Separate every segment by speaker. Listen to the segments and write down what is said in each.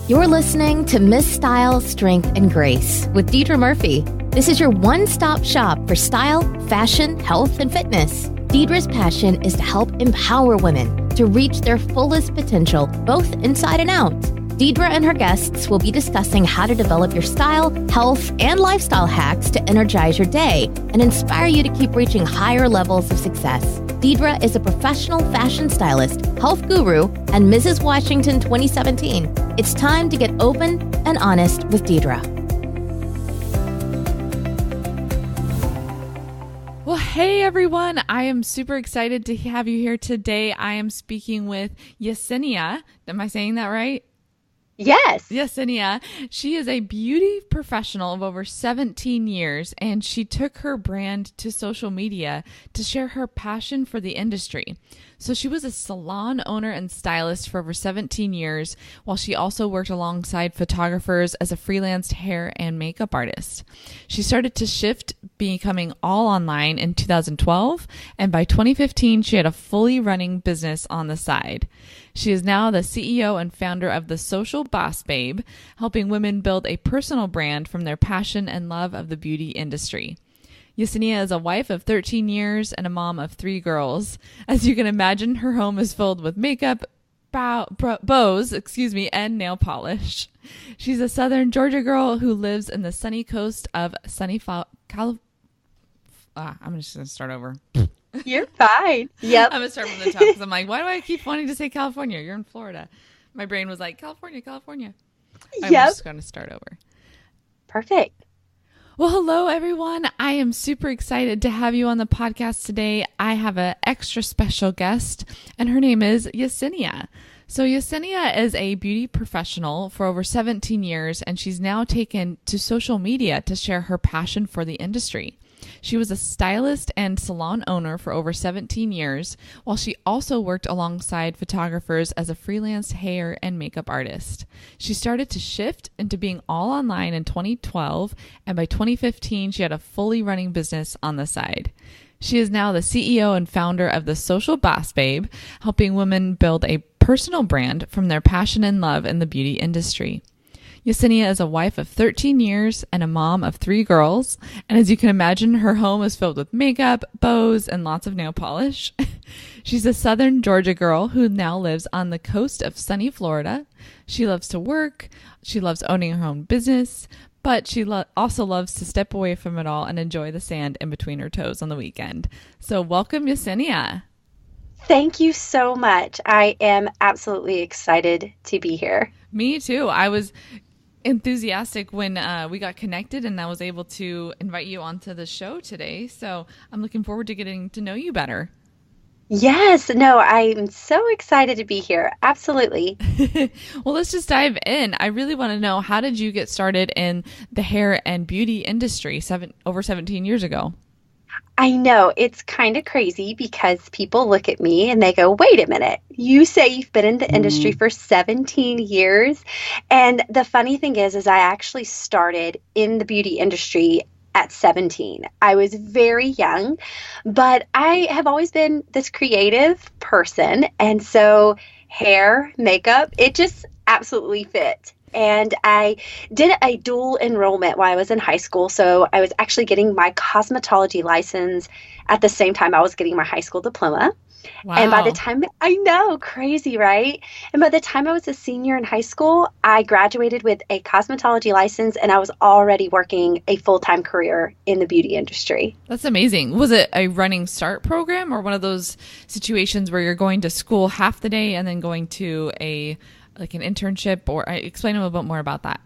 Speaker 1: You're listening to Miss Style, Strength, and Grace with Deidra Murphy. This is your one-stop shop for style, fashion, health, and fitness. Deidra's passion is to help empower women to reach their fullest potential, both inside and out. Deidra and her guests will be discussing how to develop your style, health, and lifestyle hacks to energize your day and inspire you to keep reaching higher levels of success. Deidra is a professional fashion stylist, health guru, and Mrs. Washington 2017. It's time to get open and honest with Deidra.
Speaker 2: Well, hey everyone. I am super excited to have you here today. I am speaking with Yesenia. Am I saying that right?
Speaker 3: Yes.
Speaker 2: Yesenia. She is a beauty professional of over 17 years, and she took her brand to social media to share her passion for the industry. So she was a salon owner and stylist for over 17 years, while she also worked alongside photographers as a freelance hair and makeup artist. She started to shift, becoming all online in 2012, and by 2015, she had a fully running business on the side. She is now the CEO and founder of The Social Boss Babe, helping women build a personal brand from their passion and love of the beauty industry. Yesenia is a wife of 13 years and a mom of 3 girls. As you can imagine, her home is filled with makeup, bows, and nail polish. She's a Southern Georgia girl who lives in the sunny coast of sunny California. I'm just going to start over.
Speaker 3: You're fine. Yep.
Speaker 2: I'm going to start from the top because I'm like, why do I keep wanting to say California? You're in Florida. My brain was like, California. I'm just going to start over.
Speaker 3: Perfect.
Speaker 2: Well, hello, everyone. I am super excited to have you on the podcast today. I have an extra special guest, and her name is Yesenia. So Yesenia is a beauty professional for over 17 years, and she's now taken to social media to share her passion for the industry. She was a stylist and salon owner for over 17 years, while she also worked alongside photographers as a freelance hair and makeup artist. She started to shift into being all online in 2012, and by 2015, she had a fully running business on the side. She is now the CEO and founder of The Social Boss Babe, helping women build a personal brand from their passion and love in the beauty industry. Yesenia is a wife of 13 years and a mom of 3 girls. And as you can imagine, her home is filled with makeup, bows, and lots of nail polish. She's a Southern Georgia girl who now lives on the coast of sunny Florida. She loves to work. She loves owning her own business, but she also loves to step away from it all and enjoy the sand in between her toes on the weekend. So welcome, Yesenia.
Speaker 3: Thank you so much. I am absolutely excited to be here.
Speaker 2: Me too. I was enthusiastic when we got connected and I was able to invite you onto the show today. So I'm looking forward to getting to know you better.
Speaker 3: Yes, no, I'm so excited to be here. Absolutely.
Speaker 2: Well, let's just dive in. I really want to know, how did you get started in the hair and beauty industry over 17 years ago?
Speaker 3: I know it's kind of crazy because people look at me and they go, wait a minute, you say you've been in the industry for 17 years. And the funny thing is I actually started in the beauty industry at 17. I was very young, but I have always been this creative person. And so hair, makeup, it just absolutely fit. And I did a dual enrollment while I was in high school. So I was actually getting my cosmetology license at the same time I was getting my high school diploma.
Speaker 2: Wow.
Speaker 3: And by the time, I know, crazy, right? And by the time I was a senior in high school, I graduated with a cosmetology license and I was already working a full-time career in the beauty industry.
Speaker 2: That's amazing. Was it a running start program or one of those situations where you're going to school half the day and then going to an internship, or explain a little bit more about that?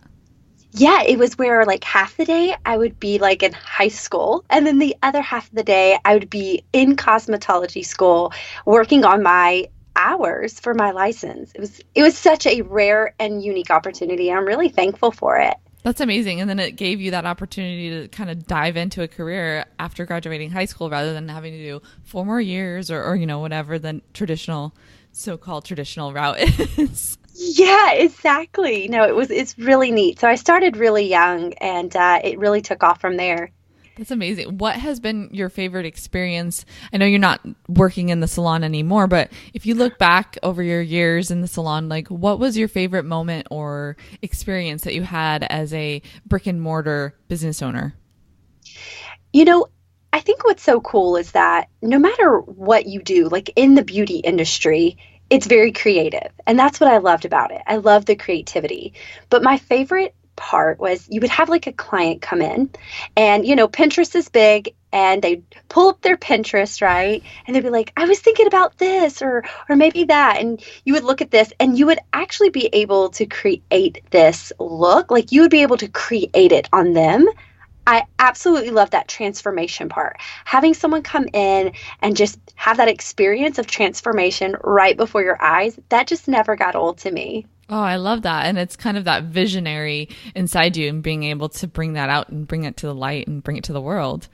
Speaker 3: Yeah, it was where like half the day I would be like in high school, and then the other half of the day I would be in cosmetology school working on my hours for my license. It was such a rare and unique opportunity. I'm really thankful for it.
Speaker 2: That's amazing. And then it gave you that opportunity to kind of dive into a career after graduating high school rather than having to do 4 more years or whatever the so-called traditional route is.
Speaker 3: Yeah, exactly. No, it's really neat. So I started really young and it really took off from there.
Speaker 2: That's amazing. What has been your favorite experience? I know you're not working in the salon anymore, but if you look back over your years in the salon, like what was your favorite moment or experience that you had as a brick and mortar business owner?
Speaker 3: You know, I think what's so cool is that no matter what you do, like in the beauty industry, it's very creative. And that's what I loved about it. I love the creativity. But my favorite part was you would have like a client come in and, Pinterest is big and they pull up their Pinterest, right? And they'd be like, I was thinking about this or maybe that. And you would look at this and you would actually be able to create this look. Like you would be able to create it on them. I absolutely love that transformation part. Having someone come in and just have that experience of transformation right before your eyes, that just never got old to me.
Speaker 2: Oh, I love that. And it's kind of that visionary inside you and being able to bring that out and bring it to the light and bring it to the world.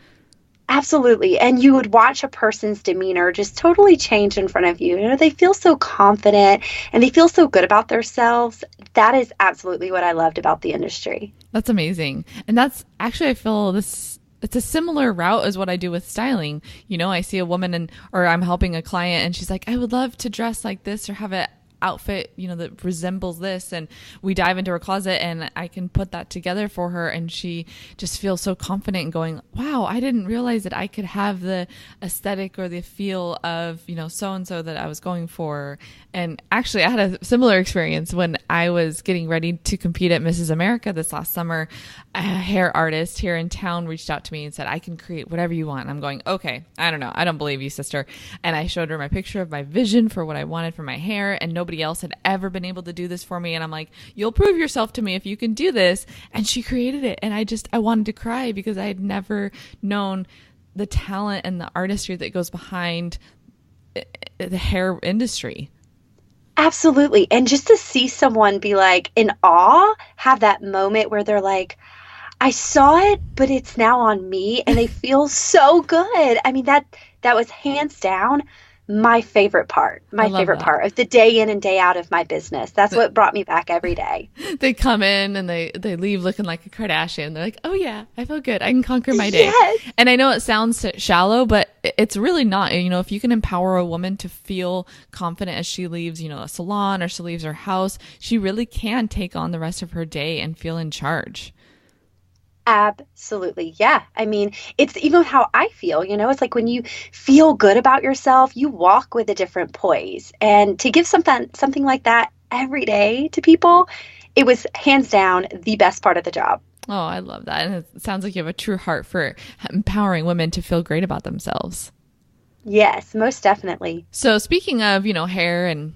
Speaker 3: Absolutely. And you would watch a person's demeanor just totally change in front of you. They feel so confident and they feel so good about themselves. That is absolutely what I loved about the industry.
Speaker 2: That's amazing. And that's actually, I feel it's a similar route as what I do with styling. I see a woman or I'm helping a client and she's like, I would love to dress like this or have an outfit, that resembles this. And we dive into her closet and I can put that together for her. And she just feels so confident and going, wow, I didn't realize that I could have the aesthetic or the feel of, so-and-so that I was going for. And actually I had a similar experience when I was getting ready to compete at Mrs. America this last summer. A hair artist here in town reached out to me and said, I can create whatever you want. And I'm going, okay, I don't know. I don't believe you, sister. And I showed her my picture of my vision for what I wanted for my hair, and nobody else had ever been able to do this for me. And I'm like, you'll prove yourself to me if you can do this. And she created it. And I wanted to cry because I had never known the talent and the artistry that goes behind the hair industry.
Speaker 3: Absolutely. And just to see someone be like in awe, have that moment where they're like, I saw it, but it's now on me, and they feel so good. I mean, that was hands down my favorite part part of the day in and day out of my business. That's what brought me back every day.
Speaker 2: They come in and they leave looking like a Kardashian. They're like, oh yeah, I feel good. I can conquer my day.
Speaker 3: Yes.
Speaker 2: And I know it sounds shallow, but it's really not. If you can empower a woman to feel confident as she leaves, a salon or she leaves her house, she really can take on the rest of her day and feel in charge.
Speaker 3: Absolutely. Yeah. I mean, it's even how I feel, it's like when you feel good about yourself, you walk with a different poise. And to give something like that every day to people, it was hands down the best part of the job.
Speaker 2: Oh, I love that. And it sounds like you have a true heart for empowering women to feel great about themselves.
Speaker 3: Yes, most definitely.
Speaker 2: So speaking of, hair and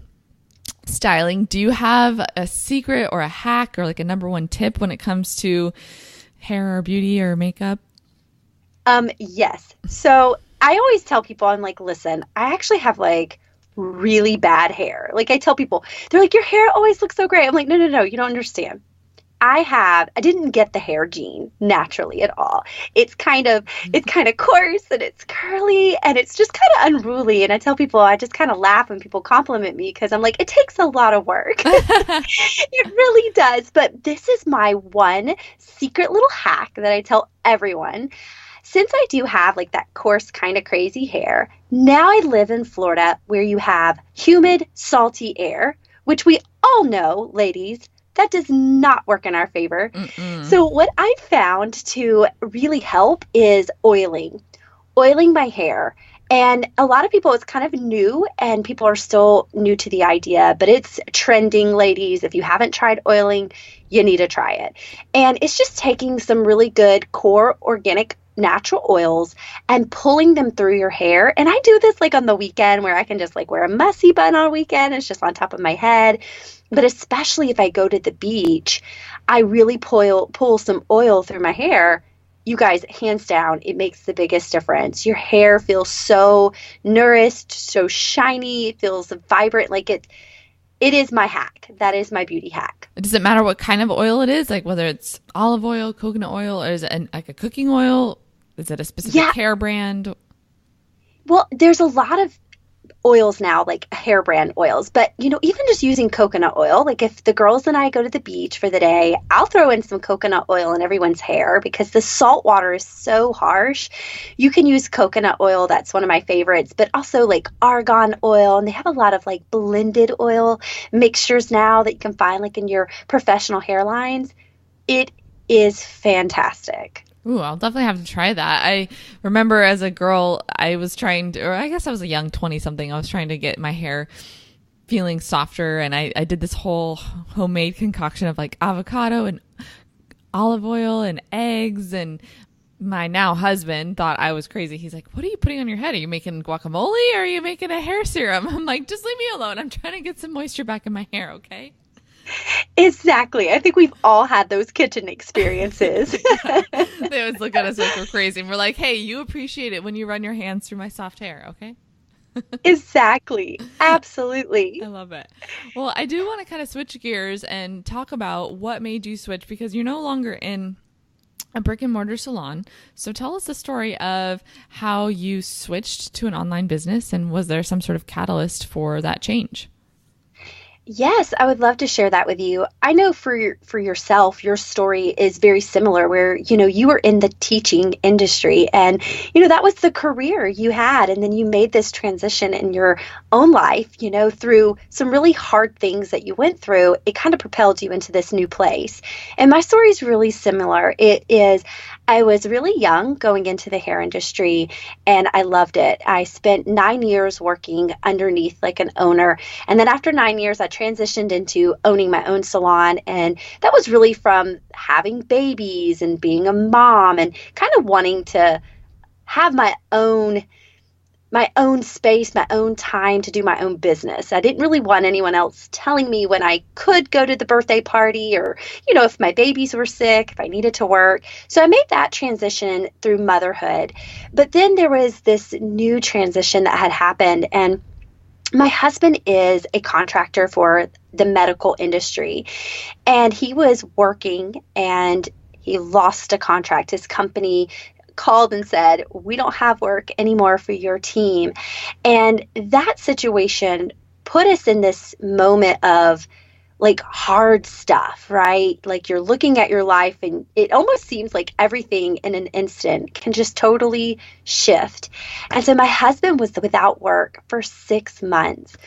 Speaker 2: styling, do you have a secret or a hack or like a number one tip when it comes to hair or beauty or makeup?
Speaker 3: Yes. So I always tell people, I'm like, listen, I actually have like really bad hair. Like I tell people, they're like, your hair always looks so great. I'm like, no, you don't understand. I didn't get the hair gene naturally at all. It's kind of coarse and it's curly and it's just kind of unruly. And I tell people, I just kind of laugh when people compliment me because I'm like, it takes a lot of work. It really does. But this is my one secret little hack that I tell everyone. Since I do have like that coarse kind of crazy hair, now I live in Florida where you have humid, salty air, which we all know, ladies, that does not work in our favor. Mm-mm. So what I found to really help is oiling my hair. And a lot of people, it's kind of new and people are still new to the idea, but it's trending, ladies. If you haven't tried oiling, you need to try it. And it's just taking some really good core organic natural oils and pulling them through your hair. And I do this like on the weekend where I can just like wear a messy bun on a weekend. It's just on top of my head. But especially if I go to the beach, I really pull some oil through my hair. You guys, hands down, it makes the biggest difference. Your hair feels so nourished, so shiny, it feels vibrant. Like it is my hack. That is my beauty hack.
Speaker 2: Does it matter what kind of oil it is? Like whether it's olive oil, coconut oil, or is it like a cooking oil? Is it a specific hair brand?
Speaker 3: Well, there's a lot of oils now, like hair brand oils, but even just using coconut oil, like if the girls and I go to the beach for the day, I'll throw in some coconut oil in everyone's hair because the salt water is so harsh. You can use coconut oil. That's one of my favorites, but also like argan oil. And they have a lot of like blended oil mixtures now that you can find like in your professional hairlines. It is fantastic.
Speaker 2: Ooh, I'll definitely have to try that. I remember as a girl, I was trying to, or I guess I was a young 20-something, I was trying to get my hair feeling softer, and I did this whole homemade concoction of like avocado and olive oil and eggs, and my now husband thought I was crazy. He's like, what are you putting on your head? Are you making guacamole or are you making a hair serum? I'm like, just leave me alone. I'm trying to get some moisture back in my hair, okay?
Speaker 3: Exactly. I think we've all had those kitchen experiences.
Speaker 2: They always look at us like we're crazy. And we're like, hey, you appreciate it when you run your hands through my soft hair, okay?
Speaker 3: Exactly. Absolutely.
Speaker 2: I love it. Well, I do want to kind of switch gears and talk about what made you switch, because you're no longer in a brick and mortar salon. So tell us the story of how you switched to an online business, and was there some sort of catalyst for that change?
Speaker 3: Yes, I would love to share that with you. I know for yourself, your story is very similar where, you were in the teaching industry and, that was the career you had. And then you made this transition in your own life, through some really hard things that you went through. It kind of propelled you into this new place. And my story is really similar. I was really young going into the hair industry and I loved it. I spent 9 years working underneath like an owner. And then after 9 years, I transitioned into owning my own salon. And that was really from having babies and being a mom and kind of wanting to have my own space, my own time to do my own business. I didn't really want anyone else telling me when I could go to the birthday party or, if my babies were sick, if I needed to work. So I made that transition through motherhood. But then there was this new transition that had happened, and my husband is a contractor for the medical industry, and he was working and he lost a contract. His company called and said, we don't have work anymore for your team. And that situation put us in this moment of like hard stuff, right? Like you're looking at your life and it almost seems like everything in an instant can just totally shift. And so my husband was without work for 6 months.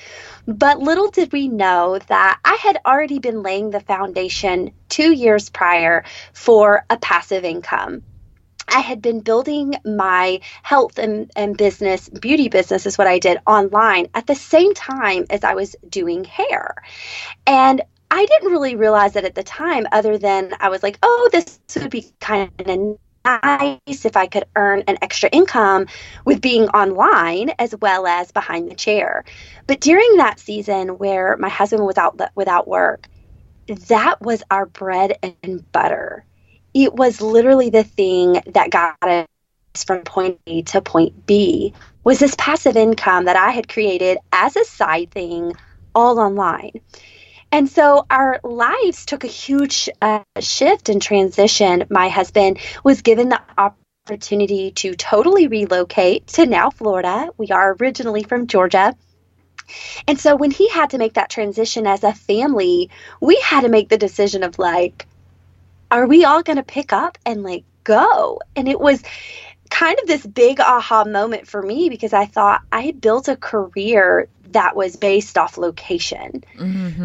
Speaker 3: But little did we know that I had already been laying the foundation 2 years prior for a passive income. I had been building my health and business, beauty business is what I did online at the same time as I was doing hair. And I didn't really realize it at the time, other than I was like, oh, this would be kind of nice if I could earn an extra income with being online as well as behind the chair. But during that season where my husband was without work, that was our bread and butter. It was literally the thing that got us from point A to point B, was this passive income that I had created as a side thing all online. And so our lives took a huge shift and transition. My husband was given the opportunity to totally relocate to now Florida. We are originally from Georgia. And so when he had to make that transition as a family, we had to make the decision of like, are we all going to pick up and like go? And it was kind of this big aha moment for me, because I thought I had built a career that was based off location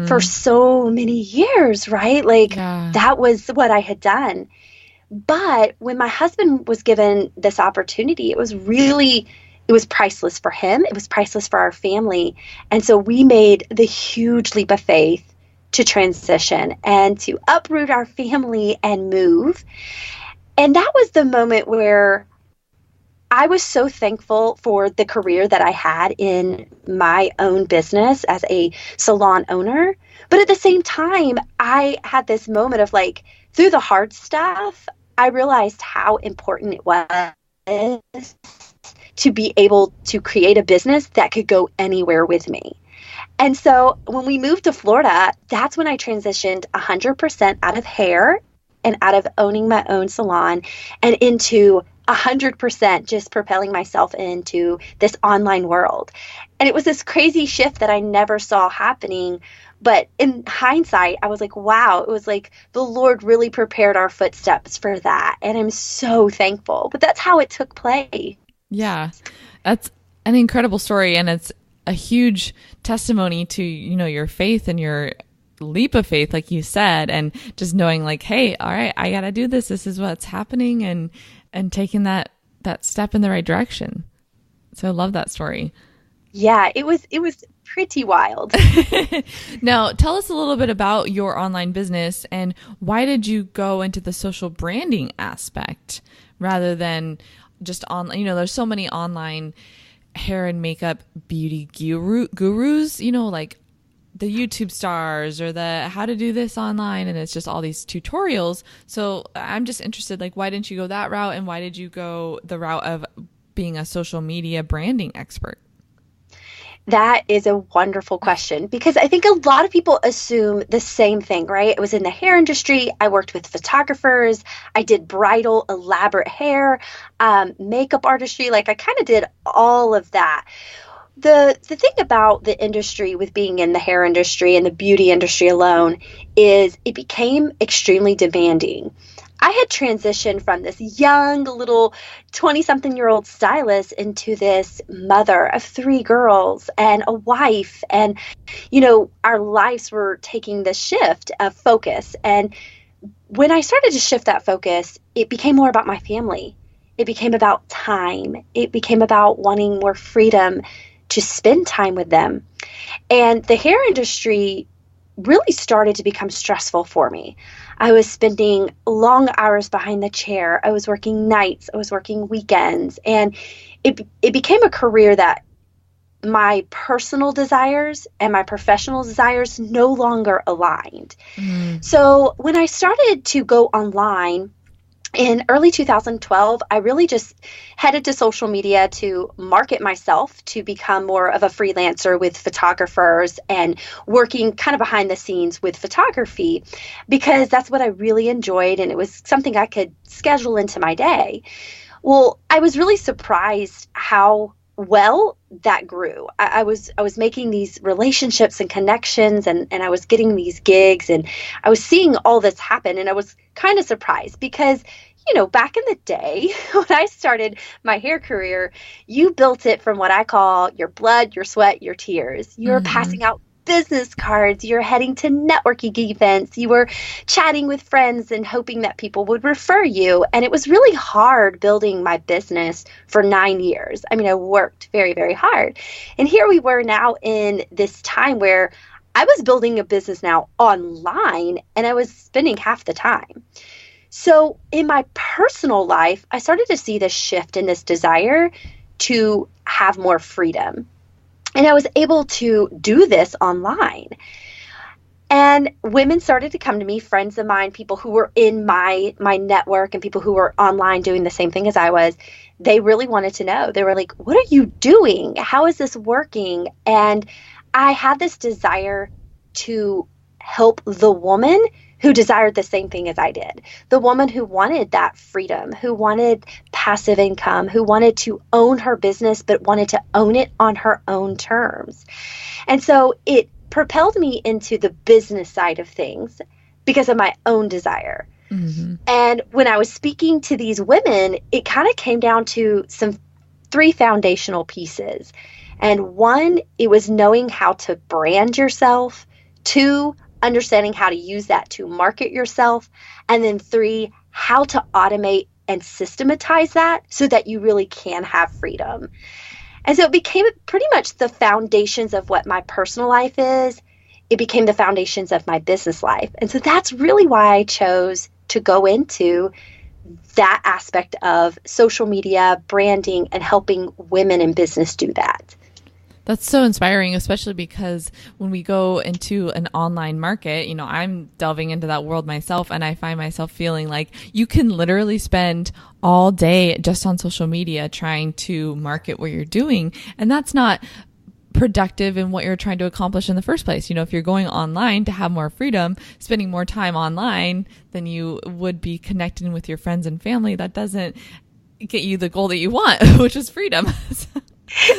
Speaker 3: for so many years, right? Like that was what I had done. But when my husband was given this opportunity, it was priceless for him. It was priceless for our family. And so we made the huge leap of faith to transition and to uproot our family and move. And that was the moment where I was so thankful for the career that I had in my own business as a salon owner. But at the same time, I had this moment of like, through the hard stuff, I realized how important it was to be able to create a business that could go anywhere with me. And so when we moved to Florida, that's when I transitioned 100% out of hair and out of owning my own salon and into 100% just propelling myself into this online world. And it was this crazy shift that I never saw happening. But in hindsight, I was like, wow, it was like the Lord really prepared our footsteps for that. And I'm so thankful. But that's how it took place.
Speaker 2: Yeah, that's an incredible story. And it's a huge testimony to, your faith and your leap of faith, like you said, and just knowing like, hey, all right, I got to do this. This is what's happening, and taking that step in the right direction. So I love that story.
Speaker 3: Yeah, it was pretty wild.
Speaker 2: Now, tell us a little bit about your online business and why did you go into the social branding aspect rather than just there's so many online hair and makeup beauty gurus, like the YouTube stars or the how to do this online, and it's just all these tutorials. So I'm just interested, like, why didn't you go that route, and why did you go the route of being a social media branding expert?
Speaker 3: That is a wonderful question, because I think a lot of people assume the same thing, right? It was in the hair industry. I worked with photographers. I did bridal, elaborate hair, makeup artistry. Like I kind of did all of that. The thing about the industry with being in the hair industry and the beauty industry alone is it became extremely demanding. I had transitioned from this young little 20-something-year-old stylist into this mother of 3 girls and a wife. And, our lives were taking this shift of focus. And when I started to shift that focus, it became more about my family. It became about time. It became about wanting more freedom to spend time with them. And the hair industry really started to become stressful for me. I was spending long hours behind the chair. I was working nights. I was working weekends. And it became a career that my personal desires and my professional desires no longer aligned. So when I started to go online, in early 2012, I really just headed to social media to market myself, to become more of a freelancer with photographers and working kind of behind the scenes with photography, because that's what I really enjoyed and it was something I could schedule into my day. Well, I was really surprised how well that grew. I was making these relationships and connections and I was getting these gigs and I was seeing all this happen, and I was kind of surprised because back in the day when I started my hair career, you built it from what I call your blood, your sweat, your tears. You were passing out business cards, you're heading to networking events, you were chatting with friends and hoping that people would refer you. And it was really hard building my business for 9 years. I mean, I worked very, very hard. And here we were now in this time where I was building a business now online and I was spending half the time. So in my personal life, I started to see this shift in this desire to have more freedom. And I was able to do this online. And women started to come to me, friends of mine, people who were in my network and people who were online doing the same thing as I was. They really wanted to know. They were like, what are you doing? How is this working? And I had this desire to help the woman who desired the same thing as I did. The woman who wanted that freedom, who wanted passive income, who wanted to own her business, but wanted to own it on her own terms. And so it propelled me into the business side of things because of my own desire. And when I was speaking to these women, it kind of came down to 3 foundational pieces. And 1, it was knowing how to brand yourself. 2, understanding how to use that to market yourself. And then 3, how to automate and systematize that so that you really can have freedom. And so it became pretty much the foundations of what my personal life is. It became the foundations of my business life. And so that's really why I chose to go into that aspect of social media, branding, and helping women in business do that.
Speaker 2: That's so inspiring, especially because when we go into an online market, I'm delving into that world myself, and I find myself feeling like you can literally spend all day just on social media trying to market what you're doing. And that's not productive in what you're trying to accomplish in the first place. If you're going online to have more freedom, spending more time online than you would be connecting with your friends and family, that doesn't get you the goal that you want, which is freedom.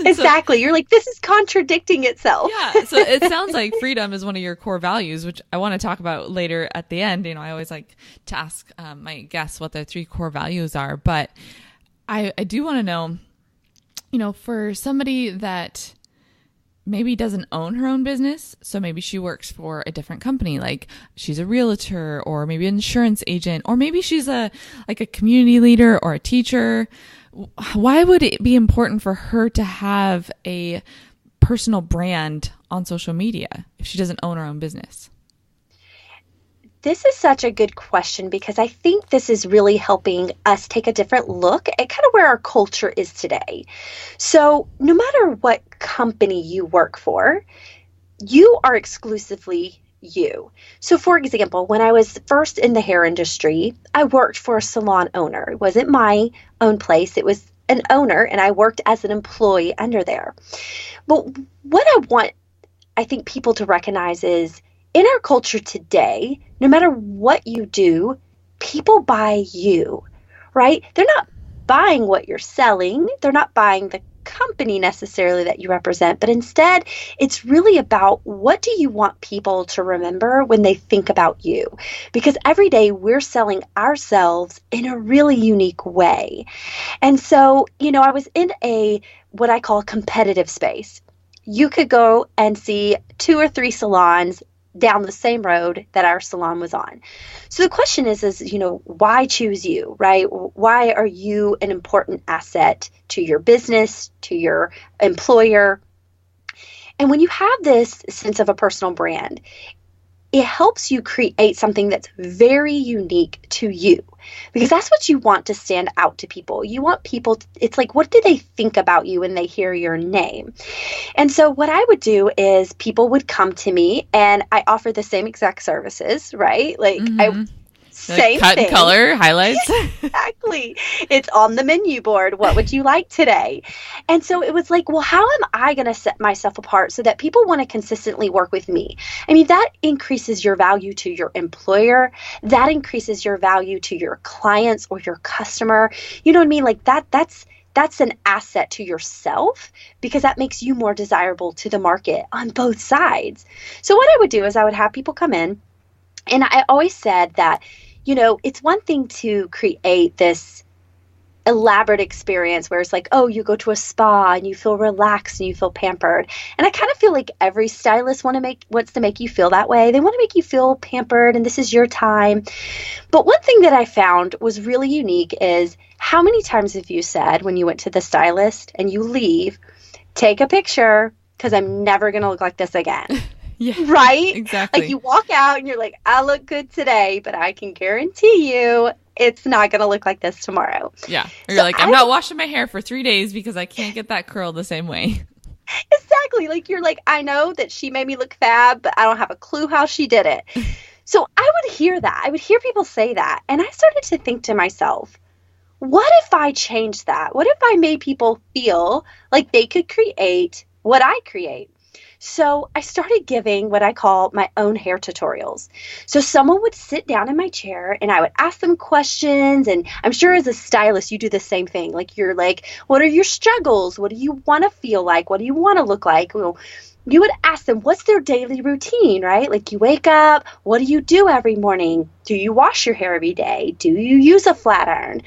Speaker 3: Exactly. You're like, this is contradicting itself.
Speaker 2: Yeah. So it sounds like freedom is one of your core values, which I want to talk about later at the end. I always like to ask my guests what their 3 core values are, but I do want to know, for somebody that maybe doesn't own her own business, so maybe she works for a different company, like she's a realtor or maybe an insurance agent, or maybe she's a community leader or a teacher. Why would it be important for her to have a personal brand on social media if she doesn't own her own business?
Speaker 3: This is such a good question because I think this is really helping us take a different look at kind of where our culture is today. So no matter what company you work for, you are exclusively you. So for example, when I was first in the hair industry, I worked for a salon owner. It wasn't my own place. It was an owner, and I worked as an employee under there. But what I think people to recognize is in our culture today, no matter what you do, people buy you, right? They're not buying what you're selling. They're not buying the company necessarily that you represent, but instead it's really about what do you want people to remember when they think about you? Because every day we're selling ourselves in a really unique way. And so, I was in what I call competitive space. You could go and see 2 or 3 salons down the same road that our salon was on. So the question is, why choose you, right? Why are you an important asset to your business, to your employer? And when you have this sense of a personal brand, it helps you create something that's very unique to you, because that's what you want to stand out to people. You want people, it's like, what do they think about you when they hear your name? And so what I would do is people would come to me and I offer the same exact services, right? Like same
Speaker 2: cut
Speaker 3: thing.
Speaker 2: And color, highlights.
Speaker 3: Exactly. It's on the menu board. What would you like today? And so it was like, well, how am I going to set myself apart so that people want to consistently work with me? I mean, that increases your value to your employer. That increases your value to your clients or your customer. You know what I mean? Like that's an asset to yourself because that makes you more desirable to the market on both sides. So what I would do is I would have people come in, and I always said that, it's one thing to create this elaborate experience where it's like, oh, you go to a spa and you feel relaxed and you feel pampered. And I kind of feel like every stylist wants to make you feel that way. They want to make you feel pampered and this is your time. But one thing that I found was really unique is how many times have you said when you went to the stylist and you leave, take a picture because I'm never going to look like this again.
Speaker 2: Yeah,
Speaker 3: right?
Speaker 2: Exactly.
Speaker 3: Like you walk out and you're like, I look good today, but I can guarantee you it's not going to look like this tomorrow.
Speaker 2: Yeah. Or you're like, I'm not washing my hair for 3 days because I can't get that curl the same way.
Speaker 3: Exactly. Like you're like, I know that she made me look fab, but I don't have a clue how she did it. So I would hear that. I would hear people say that. And I started to think to myself, what if I changed that? What if I made people feel like they could create what I create? So I started giving what I call my own hair tutorials. So someone would sit down in my chair and I would ask them questions. And I'm sure as a stylist, you do the same thing. Like you're like, what are your struggles? What do you want to feel like? What do you want to look like? Well, you would ask them, what's their daily routine, right? Like you wake up, what do you do every morning? Do you wash your hair every day? Do you use a flat iron?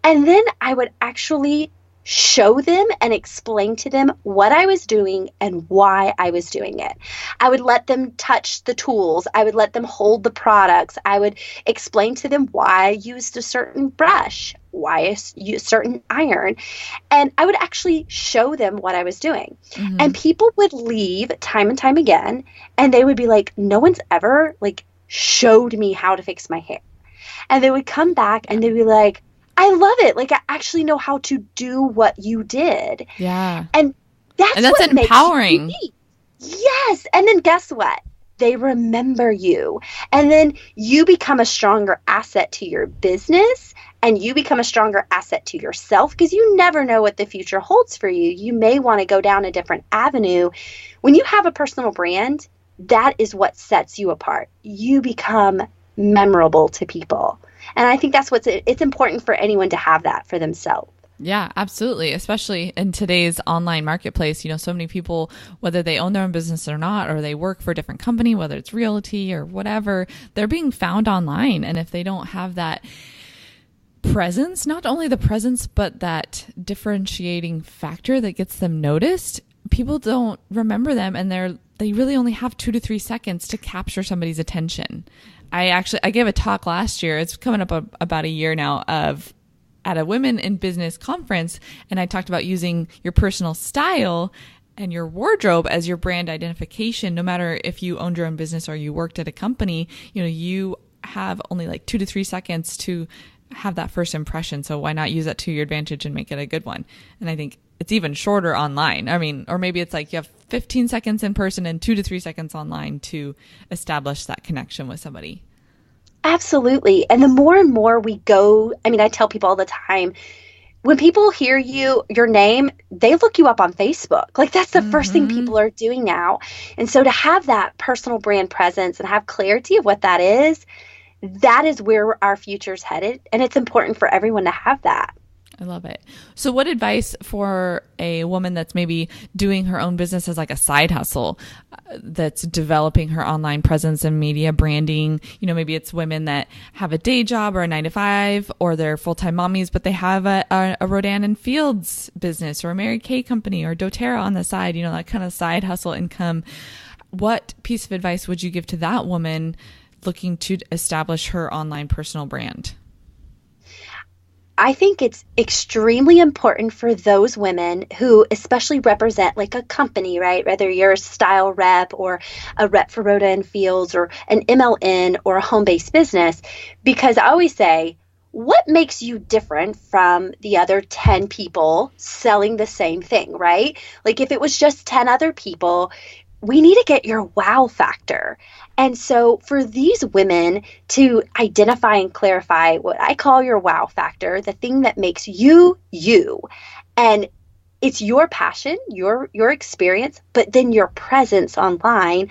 Speaker 3: And then I would actually show them and explain to them what I was doing and why I was doing it. I would let them touch the tools. I would let them hold the products. I would explain to them why I used a certain brush, why I used a certain iron. And I would actually show them what I was doing. Mm-hmm. And people would leave time and time again, and they would be like, no one's ever showed me how to fix my hair. And they would come back and they'd be like, I love it. Like I actually know how to do what you did.
Speaker 2: Yeah.
Speaker 3: And that's what
Speaker 2: empowering.
Speaker 3: Makes you unique. Yes. And then guess what? They remember you. And then you become a stronger asset to your business and you become a stronger asset to yourself because you never know what the future holds for you. You may want to go down a different avenue. When you have a personal brand, that is what sets you apart. You become memorable to people. And I think it's important for anyone to have that for themselves.
Speaker 2: Yeah, absolutely. Especially in today's online marketplace, so many people, whether they own their own business or not, or they work for a different company, whether it's realty or whatever, they're being found online. And if they don't have that presence, not only the presence, but that differentiating factor that gets them noticed, people don't remember them, and they really only have 2 to 3 seconds to capture somebody's attention. I gave a talk last year. It's coming up about a year now at a women in business conference. And I talked about using your personal style and your wardrobe as your brand identification. No matter if you owned your own business or you worked at a company, you have only like 2 to 3 seconds to have that first impression. So why not use that to your advantage and make it a good one? And I think it's even shorter online. Or maybe it's like you have 15 seconds in person and 2 to 3 seconds online to establish that connection with somebody.
Speaker 3: Absolutely. And the more and more we go, I tell people all the time, when people hear your name, they look you up on Facebook. Like that's the first thing people are doing now. And so to have that personal brand presence and have clarity of what that is where our future's headed. And it's important for everyone to have that.
Speaker 2: I love it. So what advice for a woman that's maybe doing her own business as like a side hustle, that's developing her online presence and media branding? Maybe it's women that have a day job or a 9-to-5, or they're full-time mommies, but they have a Rodan and Fields business or a Mary Kay company or doTERRA on the side, that kind of side hustle income. What piece of advice would you give to that woman looking to establish her online personal brand?
Speaker 3: I think it's extremely important for those women who especially represent like a company, right? Whether you're a style rep or a rep for Rhoda and Fields or an MLN or a home-based business, because I always say, what makes you different from the other 10 people selling the same thing, right? Like if it was just 10 other people, we need to get your wow factor. And so for these women to identify and clarify what I call your wow factor, the thing that makes you, you, and it's your passion, your experience, but then your presence online,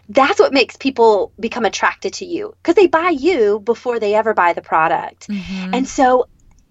Speaker 3: that's what makes people become attracted to you because they buy you before they ever buy the product. And so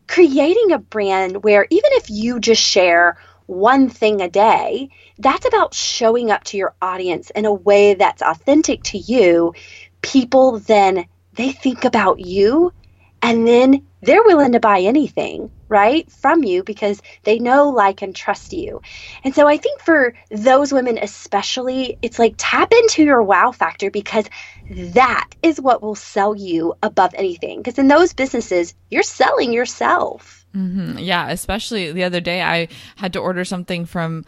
Speaker 3: creating a brand where even if you just share one thing a day, that's about showing up to your audience in a way that's authentic to you. People then, they think about you and then they're willing to buy anything, right, from you because they know, like, and trust you. And so I think for those women especially, it's like tap into your wow factor because that is what will sell you above anything. Because in those businesses, you're selling yourself.
Speaker 2: Yeah, especially the other day, I had to order something from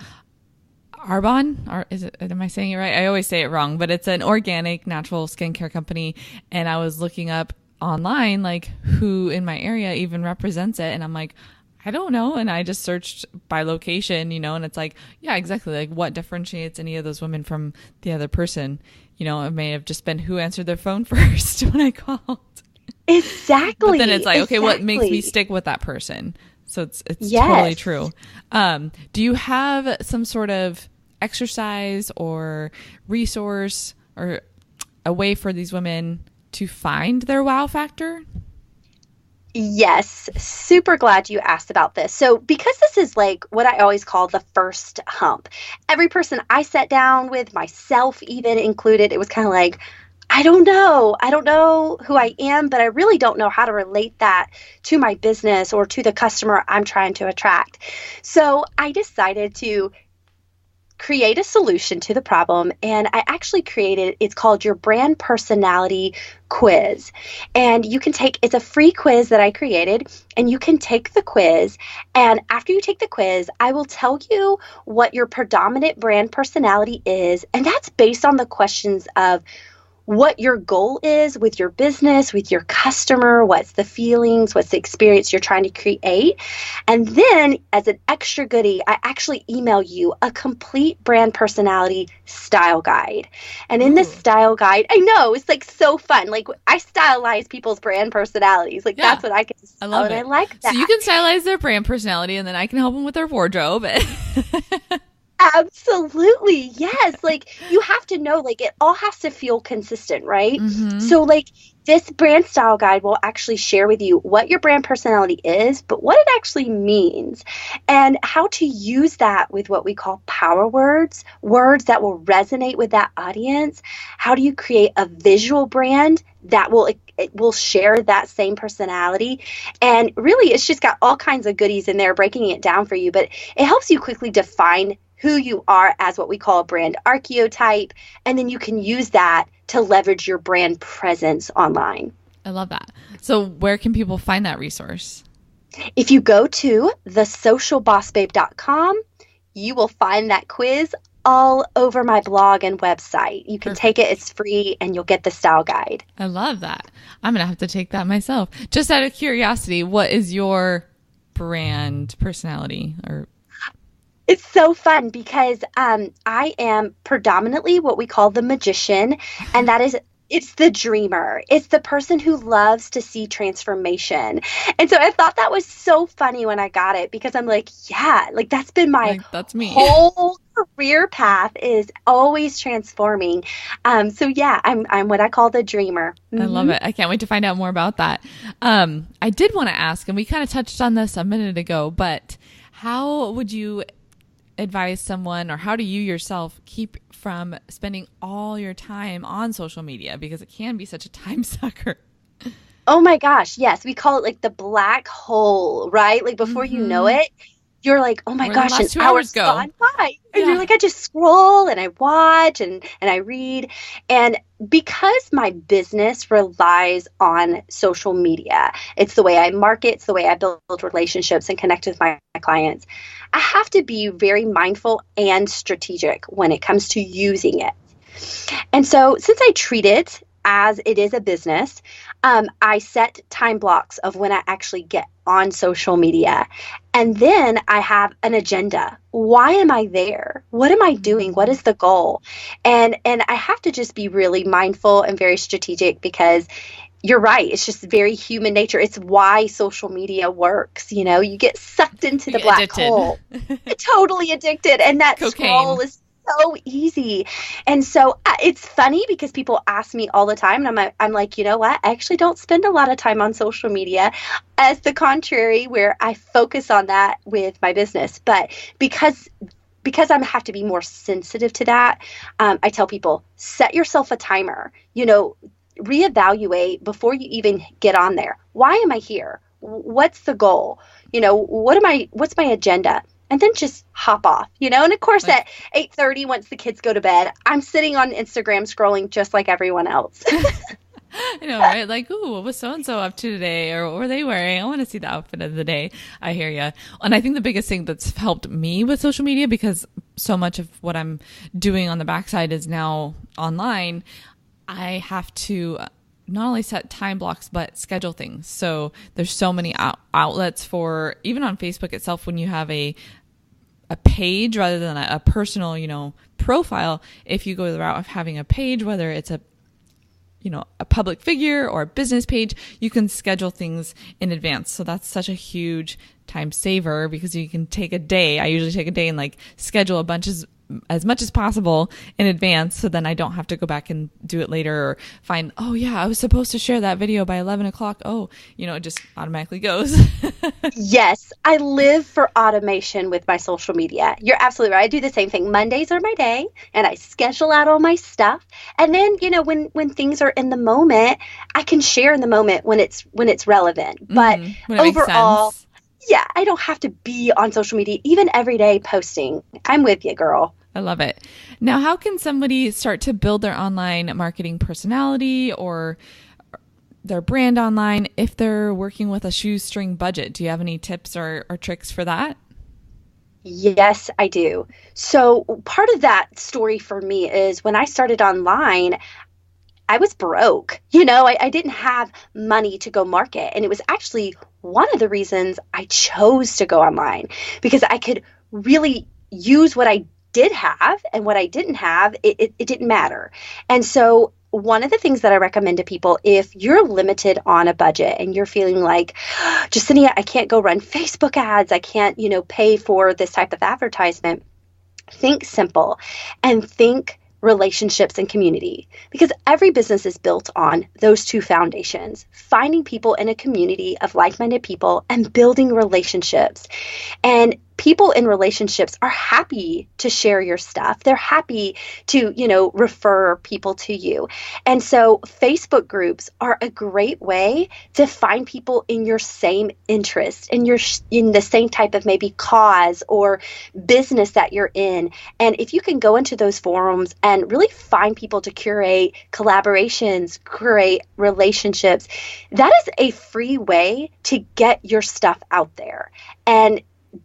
Speaker 2: Arbonne, or am I saying it right? I always say it wrong, but it's an organic natural skincare company. And I was looking up online, like who in my area even represents it. And I'm like, I don't know. And I just searched by location, and it's like, yeah, exactly. Like what differentiates any of those women from the other person? It may have just been who answered their phone first when I called.
Speaker 3: Exactly.
Speaker 2: But then it's like, okay, what makes me stick with that person? So it's totally true. Do you have some sort of exercise or resource or a way for these women to find their wow factor?
Speaker 3: Yes, super glad you asked about this. So because this is like what I always call the first hump, every person I sat down with, myself even included, it was kind of like, I don't know who I am, but I really don't know how to relate that to my business or to the customer I'm trying to attract. So I decided to create a solution to the problem, and I actually created, it's called your brand personality quiz. And you can it's a free quiz that I created, and you can take the quiz, and after you take the quiz, I will tell you what your predominant brand personality is, and that's based on the questions of what your goal is with your business, with your customer, what's the feelings, what's the experience you're trying to create. And then as an extra goodie, I actually email you a complete brand personality style guide. And in this style guide, I know it's like so fun. Like I stylize people's brand personalities. Like that's what I can sell.
Speaker 2: I love it.
Speaker 3: I like that.
Speaker 2: So you can stylize their brand personality and then I can help them with their wardrobe.
Speaker 3: Absolutely. Yes. Like you have to know, like it all has to feel consistent, right?
Speaker 2: Mm-hmm.
Speaker 3: So like this brand style guide will actually share with you what your brand personality is, but what it actually means and how to use that with what we call power words, words that will resonate with that audience. How do you create a visual brand that it will share that same personality? And really, it's just got all kinds of goodies in there, breaking it down for you, but it helps you quickly define who you are as what we call a brand archetype, and then you can use that to leverage your brand presence online.
Speaker 2: I love that. So where can people find that resource?
Speaker 3: If you go to thesocialbossbabe.com, you will find that quiz all over my blog and website. You can take it, it's free, and you'll get the style guide.
Speaker 2: I love that. I'm going to have to take that myself. Just out of curiosity, what is your brand personality? Or
Speaker 3: it's so fun because I am predominantly what we call the magician, and that is it's the dreamer. It's the person who loves to see transformation. And so I thought that was so funny when I got it because I'm like, yeah, like that's been my
Speaker 2: that's me.
Speaker 3: whole career path is always transforming. So yeah, I'm what I call the dreamer. Mm-hmm.
Speaker 2: I love it. I can't wait to find out more about that. I did want to ask, and we kind of touched on this a minute ago, but how would you advise someone, or how do you yourself keep from spending all your time on social media, because it can be such a time sucker?
Speaker 3: Oh my gosh, yes. We call it like the black hole, right? Like before you know it, you're like, oh my gosh, an hour's gone by. And you're like, I just scroll and I watch and I read. And because my business relies on social media, it's the way I market, it's the way I build relationships and connect with my clients, I have to be very mindful and strategic when it comes to using it. And so since I treat it as it is a business, I set time blocks of when I actually get on social media. And then I have an agenda. Why am I there? What am I doing? What is the goal? And I have to just be really mindful and very strategic because you're right. It's just very human nature. It's why social media works. You know, you get sucked into the black hole. Totally addicted. And that scroll is so easy. And so it's funny because people ask me all the time, and I'm like, you know what? I actually don't spend a lot of time on social media. As the contrary, where I focus on that with my business. But because I have to be more sensitive to that, I tell people, set yourself a timer, reevaluate before you even get on there. Why am I here? What's the goal? What's my agenda? And then just hop off, and of course at 8:30, once the kids go to bed, I'm sitting on Instagram scrolling just like everyone else.
Speaker 2: I know, right? Like, ooh, what was so-and-so up to today? Or what were they wearing? I want to see the outfit of the day. I hear you. And I think the biggest thing that's helped me with social media, because so much of what I'm doing on the backside is now online, I have to not only set time blocks, but schedule things. So there's so many outlets for, even on Facebook itself, when you have a page rather than a personal, profile, if you go the route of having a page, whether it's a public figure or a business page, you can schedule things in advance. So that's such a huge time saver because you can take a day. I usually take a day and schedule as much as possible in advance, so then I don't have to go back and do it later or find, oh yeah, I was supposed to share that video by 11 o'clock. Oh, it just automatically goes.
Speaker 3: Yes, I live for automation with my social media. You're absolutely right. I do the same thing. Mondays are my day and I schedule out all my stuff. And then, when things are in the moment, I can share in the moment when it's relevant. But overall, yeah, I don't have to be on social media, even every day posting. I'm with you, girl.
Speaker 2: I love it. Now, how can somebody start to build their online marketing personality or their brand online if they're working with a shoestring budget? Do you have any tips or tricks for that?
Speaker 3: Yes, I do. So part of that story for me is when I started online, I was broke. I didn't have money to go market. And it was actually one of the reasons I chose to go online, because I could really use what I did have, and what I didn't have, it didn't matter. And so one of the things that I recommend to people, if you're limited on a budget and you're feeling like, Yesenia, I can't go run Facebook ads, I can't, pay for this type of advertisement, think simple and think relationships and community, because every business is built on those two foundations: finding people in a community of like-minded people and building relationships. And people in relationships are happy to share your stuff. They're happy to, refer people to you. And so Facebook groups are a great way to find people in your same interest, in the same type of maybe cause or business that you're in. And if you can go into those forums and really find people to curate collaborations, create relationships, that is a free way to get your stuff out there. And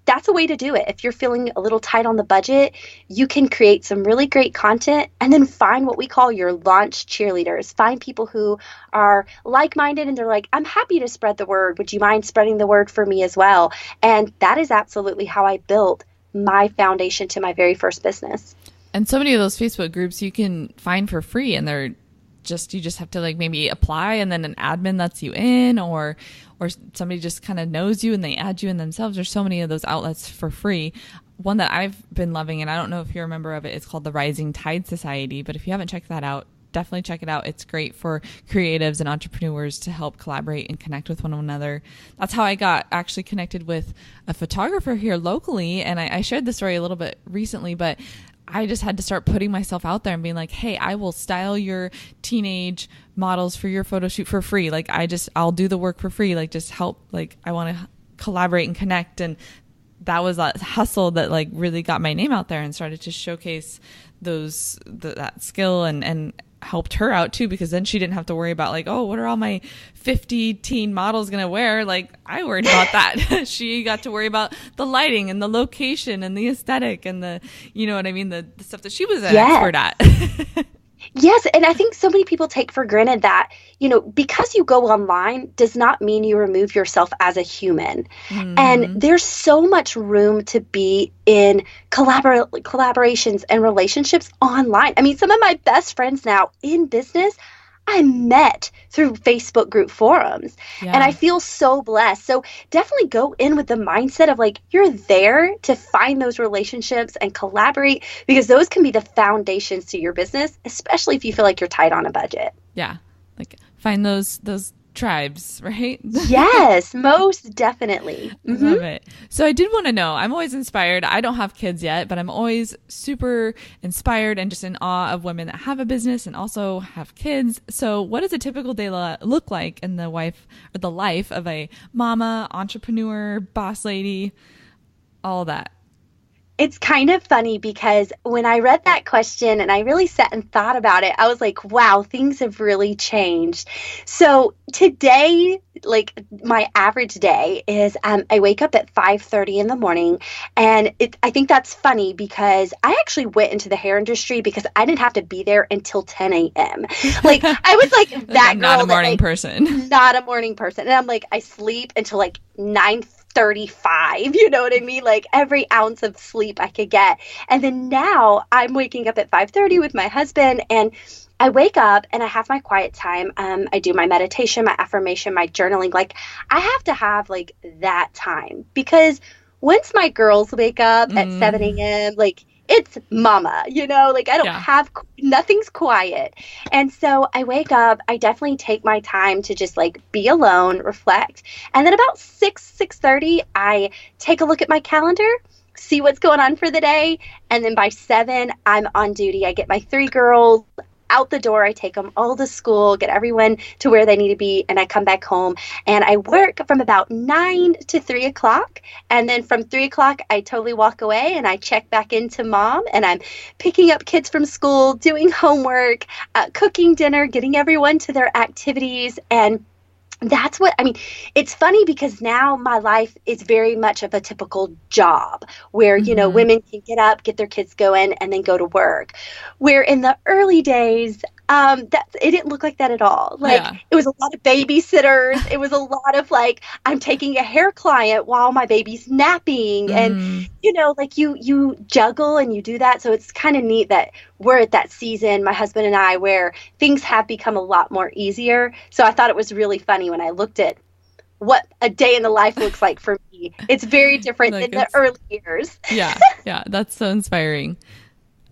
Speaker 3: that's a way to do it. If you're feeling a little tight on the budget, you can create some really great content and then find what we call your launch cheerleaders. Find people who are like-minded and they're like, I'm happy to spread the word. Would you mind spreading the word for me as well? And that is absolutely how I built my foundation to my very first business.
Speaker 2: And so many of those Facebook groups you can find for free, and you just have to maybe apply, and then an admin lets you in, or somebody just kind of knows you and they add you in themselves. There's so many of those outlets for free. One that I've been loving, and I don't know if you're a member of it, it's called the Rising Tide Society. But if you haven't checked that out, definitely check it out. It's great for creatives and entrepreneurs to help collaborate and connect with one another. That's how I got actually connected with a photographer here locally. And I shared this story a little bit recently, but I just had to start putting myself out there and being like, hey, I will style your teenage models for your photo shoot for free. I'll do the work for free. Just help. I want to collaborate and connect. And that was a hustle that really got my name out there and started to showcase that skill and helped her out too, because then she didn't have to worry about what are all my 50 teen models going to wear? I worried about that. She got to worry about the lighting and the location and the aesthetic and the stuff that she was an expert at.
Speaker 3: Yes. And I think so many people take for granted that, because you go online does not mean you remove yourself as a human. Mm-hmm. And there's so much room to be in collaborations and relationships online. I mean, some of my best friends now in business, I met through Facebook group forums. Yeah. And I feel so blessed. So definitely go in with the mindset of you're there to find those relationships and collaborate, because those can be the foundations to your business, especially if you feel like you're tight on a budget.
Speaker 2: Yeah. Find those tribes, right?
Speaker 3: Yes, most definitely. Mm-hmm.
Speaker 2: Love it. So I did want to know, I'm always inspired. I don't have kids yet, but I'm always super inspired and just in awe of women that have a business and also have kids. So what does a typical day look like in the life of a mama, entrepreneur, boss lady, all that?
Speaker 3: It's kind of funny because when I read that question and I really sat and thought about it, I was like, wow, things have really changed. So today, my average day is I wake up at 5:30 in the morning. And I think that's funny because I actually went into the hair industry because I didn't have to be there until 10 a.m. I was that
Speaker 2: I'm not a morning person.
Speaker 3: Not a morning person. And I'm I sleep until 9:35, you know what I mean? Every ounce of sleep I could get. And then now I'm waking up at 5:30 with my husband, and I wake up and I have my quiet time. I do my meditation, my affirmation, my journaling. I have to have that time, because once my girls wake up at 7 a.m., it's mama, I don't have, nothing's quiet. And so I wake up, I definitely take my time to just be alone, reflect. And then about 6:30, I take a look at my calendar, see what's going on for the day. And then by 7, I'm on duty. I get my 3 girls out the door. I take them all to school, get everyone to where they need to be, and I come back home and I work from about 9 to 3 o'clock. And then from 3 o'clock, I totally walk away and I check back into mom, and I'm picking up kids from school, doing homework, cooking dinner, getting everyone to their activities. And that's what, it's funny because now my life is very much of a typical job where, women can get up, get their kids going, and then go to work. Where in the early days, it didn't look like that at all. It was a lot of babysitters. It was a lot of I'm taking a hair client while my baby's napping. And, you juggle and you do that. So it's kind of neat that we're at that season, my husband and I, where things have become a lot more easier. So I thought it was really funny when I looked at what a day in the life looks like for me. It's very different than the early years.
Speaker 2: Yeah. That's so inspiring.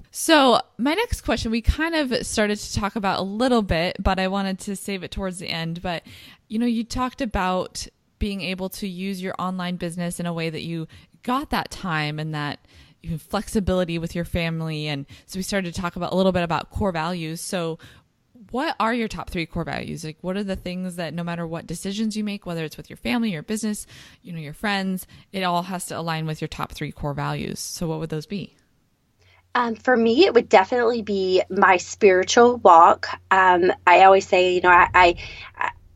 Speaker 2: So my next question, we kind of started to talk about a little bit, but I wanted to save it towards the end. But, you talked about being able to use your online business in a way that you got that time and that flexibility with your family. And so we started to talk about a little bit about core values. So what are your top 3 core values? Like, what are the things that no matter what decisions you make, whether it's with your family, your business, your friends, it all has to align with your top 3 core values. So what would those be?
Speaker 3: For me, it would definitely be my spiritual walk. I always say, I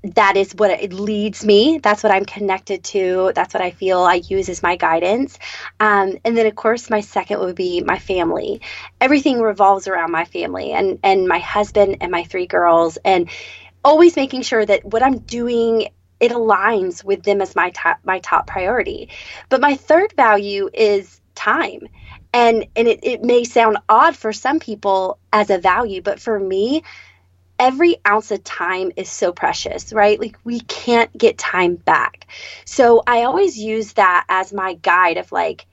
Speaker 3: that is what it leads me. That's what I'm connected to. That's what I feel I use as my guidance. And then, of course, my second would be my family. Everything revolves around my family and my husband and my 3 girls, and always making sure that what I'm doing, it aligns with them as my top priority. But my third value is time. And it may sound odd for some people as a value, but for me, every ounce of time is so precious, right? Like, we can't get time back. So I always use that as my guide of like,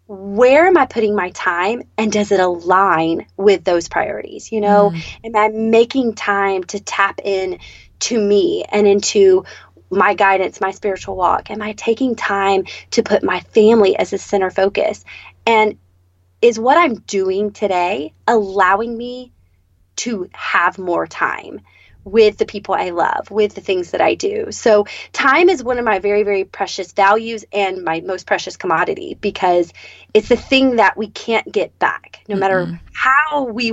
Speaker 3: where am I putting my time and does it align with those priorities? Am I making time to tap in to me and into my guidance, my spiritual walk? Am I taking time to put my family as a center focus? And is what I'm doing today allowing me to have more time with the people I love, with the things that I do? So time is one of my very, very precious values and my most precious commodity, because it's the thing that we can't get back. No matter how we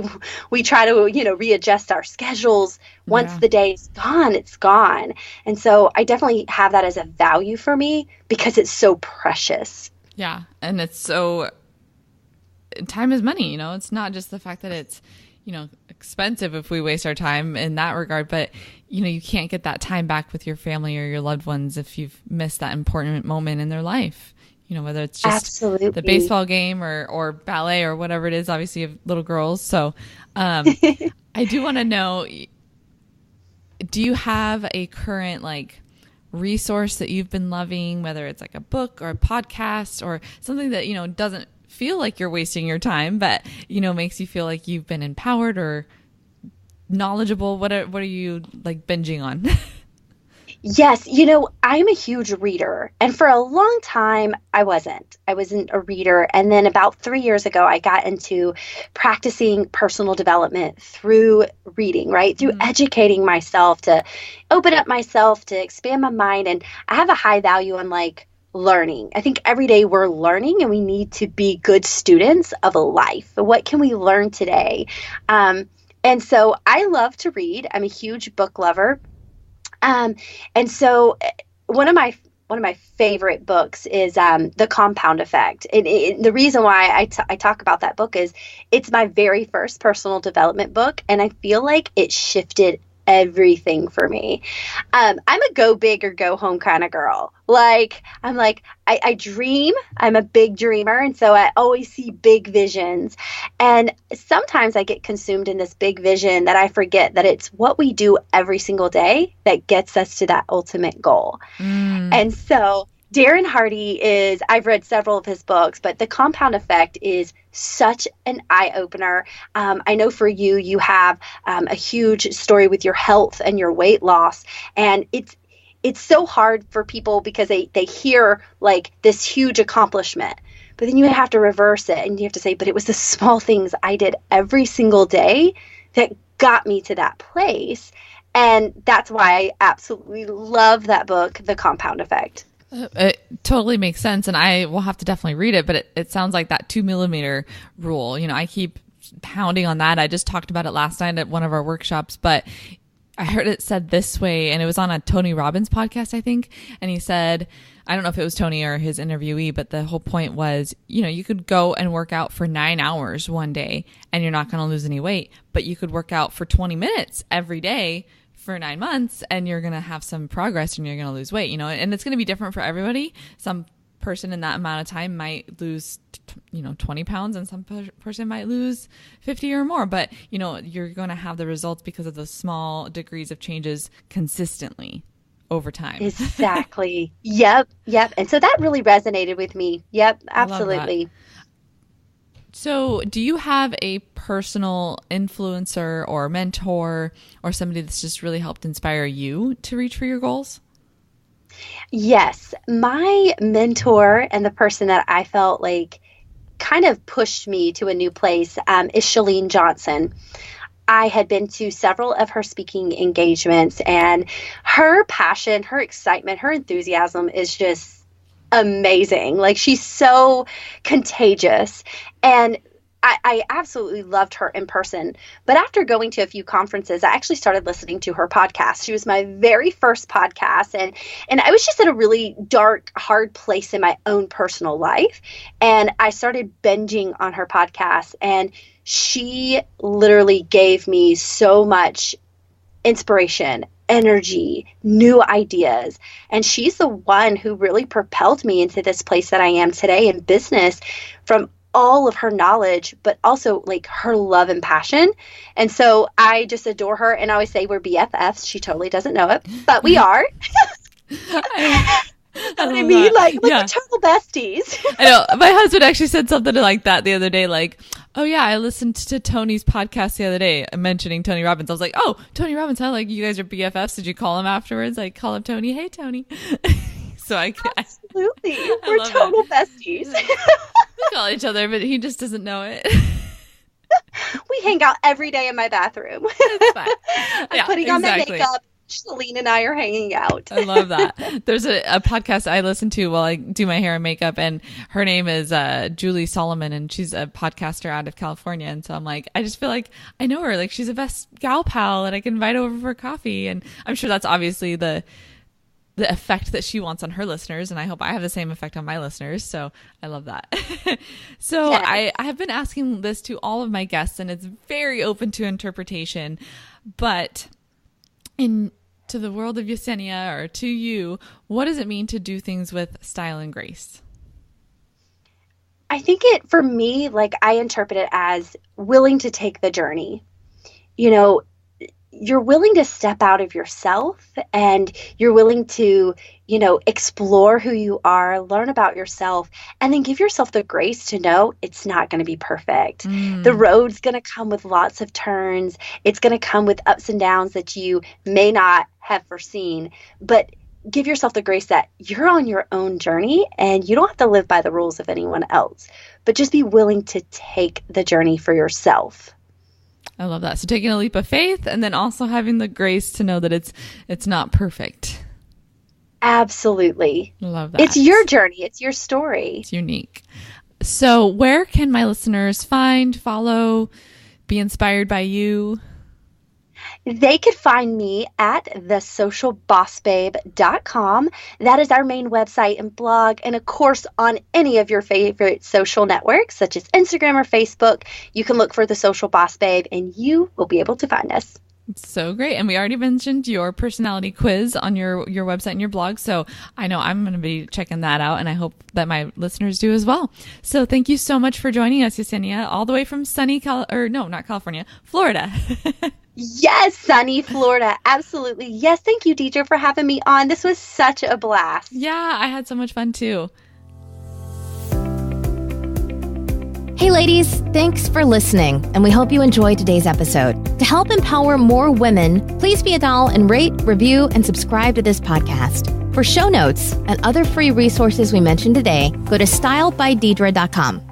Speaker 3: try to, readjust our schedules, once the day is gone, it's gone. And so I definitely have that as a value for me because it's so precious.
Speaker 2: Yeah. And it's so, time is money, it's not just the fact that it's, expensive if we waste our time in that regard, but you can't get that time back with your family or your loved ones if you've missed that important moment in their life, whether it's just
Speaker 3: Absolutely.
Speaker 2: The baseball game or ballet or whatever it is. Obviously you have little girls. So, I do want to know, do you have a current resource that you've been loving, whether it's like a book or a podcast or something that, doesn't feel like you're wasting your time, but makes you feel like you've been empowered or knowledgeable? What are you binging on?
Speaker 3: Yes, I'm a huge reader, and for a long time I wasn't a reader. And then about 3 years ago, I got into practicing personal development through reading, right? Through educating myself, to open up myself, to expand my mind. And I have a high value on learning. I think every day we're learning, and we need to be good students of a life. What can we learn today? And so I love to read. I'm a huge book lover. And so one of my favorite books is The Compound Effect. And the reason why I talk about that book is it's my very first personal development book, and I feel like it shifted everything for me. I'm a go big or go home kind of girl. I dream. I'm a big dreamer. And so I always see big visions. And sometimes I get consumed in this big vision that I forget that it's what we do every single day that gets us to that ultimate goal. And so Darren Hardy I've read several of his books, but The Compound Effect is such an eye-opener. I know for you have a huge story with your health and your weight loss. And it's so hard for people because they hear this huge accomplishment, but then you have to reverse it and you have to say, but it was the small things I did every single day that got me to that place. And that's why I absolutely love that book, The Compound Effect.
Speaker 2: It totally makes sense, and I will have to definitely read it, but it sounds like that 2 millimeter rule. I keep pounding on that. I just talked about it last night at one of our workshops, but I heard it said this way, and it was on a Tony Robbins podcast, I think, and he said, I don't know if it was Tony or his interviewee, but the whole point was, you could go and work out for 9 hours one day and you're not going to lose any weight, but you could work out for 20 minutes every day for 9 months and you're going to have some progress and you're going to lose weight, and it's going to be different for everybody. Some person in that amount of time might lose, 20 pounds and some person might lose 50 or more, but you're going to have the results because of the small degrees of changes consistently over time.
Speaker 3: Exactly. Yep. And so that really resonated with me. Yep, absolutely.
Speaker 2: So do you have a personal influencer or mentor or somebody that's just really helped inspire you to reach for your goals?
Speaker 3: Yes. My mentor and the person that I felt like kind of pushed me to a new place is Chalene Johnson. I had been to several of her speaking engagements, and her passion, her excitement, her enthusiasm is just amazing. Like, she's so contagious. And I absolutely loved her in person. But after going to a few conferences, I actually started listening to her podcast. She was my very first podcast. And I was just at a really dark, hard place in my own personal life. And I started binging on her podcast. And she literally gave me so much inspiration, energy, new ideas. And she's the one who really propelled me into this place that I am today in business, from all of her knowledge, but also like her love and passion. And so I just adore her. And I always say we're BFFs. She totally doesn't know it, but we are.
Speaker 2: I
Speaker 3: mean? Like total besties.
Speaker 2: I know. My husband actually said something like that the other day, like, oh yeah, I listened to Tony's podcast the other day mentioning Tony Robbins. I was like, oh, Tony Robbins, huh? Like, you guys are BFFs. Did you call him afterwards? Like, call up Tony. Hey, Tony. So
Speaker 3: absolutely. We're total besties.
Speaker 2: We call each other, but he just doesn't know it.
Speaker 3: We hang out every day in my bathroom.
Speaker 2: It's fine.
Speaker 3: I'm putting on my makeup. Chalene and I are hanging out.
Speaker 2: I love that. There's a podcast I listen to while I do my hair and makeup, and her name is Julie Solomon, and she's a podcaster out of California. And so I'm like, I just feel like I know her. Like, she's a best gal pal, and I can invite over for coffee. And I'm sure that's obviously the effect that she wants on her listeners, and I hope I have the same effect on my listeners. So I love that. So yes. I have been asking this to all of my guests, and it's very open to interpretation, but to the world of Yesenia, or to you, what does it mean to do things with style and grace?
Speaker 3: I think for me, like, I interpret it as willing to take the journey. You know, you're willing to step out of yourself, and you're willing to, explore who you are, learn about yourself, and then give yourself the grace to know it's not going to be perfect. The road's going to come with lots of turns. It's going to come with ups and downs that you may not have foreseen, but give yourself the grace that you're on your own journey, and you don't have to live by the rules of anyone else, but just be willing to take the journey for yourself.
Speaker 2: I love that. So taking a leap of faith, and then also having the grace to know that it's not perfect.
Speaker 3: Absolutely.
Speaker 2: I love that.
Speaker 3: It's your journey. It's your story.
Speaker 2: It's unique. So where can my listeners find, follow, be inspired by you?
Speaker 3: They could find me at thesocialbossbabe.com. That is our main website and blog. And of course, on any of your favorite social networks, such as Instagram or Facebook, you can look for The Social Boss Babe, and you will be able to find us.
Speaker 2: So great. And we already mentioned your personality quiz on your website and your blog. So I know I'm going to be checking that out, and I hope that my listeners do as well. So thank you so much for joining us, Yesenia, all the way from sunny Florida.
Speaker 3: Yes, sunny Florida. Absolutely. Yes. Thank you, Deidra, for having me on. This was such a blast.
Speaker 2: Yeah, I had so much fun too.
Speaker 1: Hey ladies, thanks for listening, and we hope you enjoyed today's episode. To help empower more women, please be a doll and rate, review, and subscribe to this podcast. For show notes and other free resources we mentioned today, go to StyleByDeidra.com.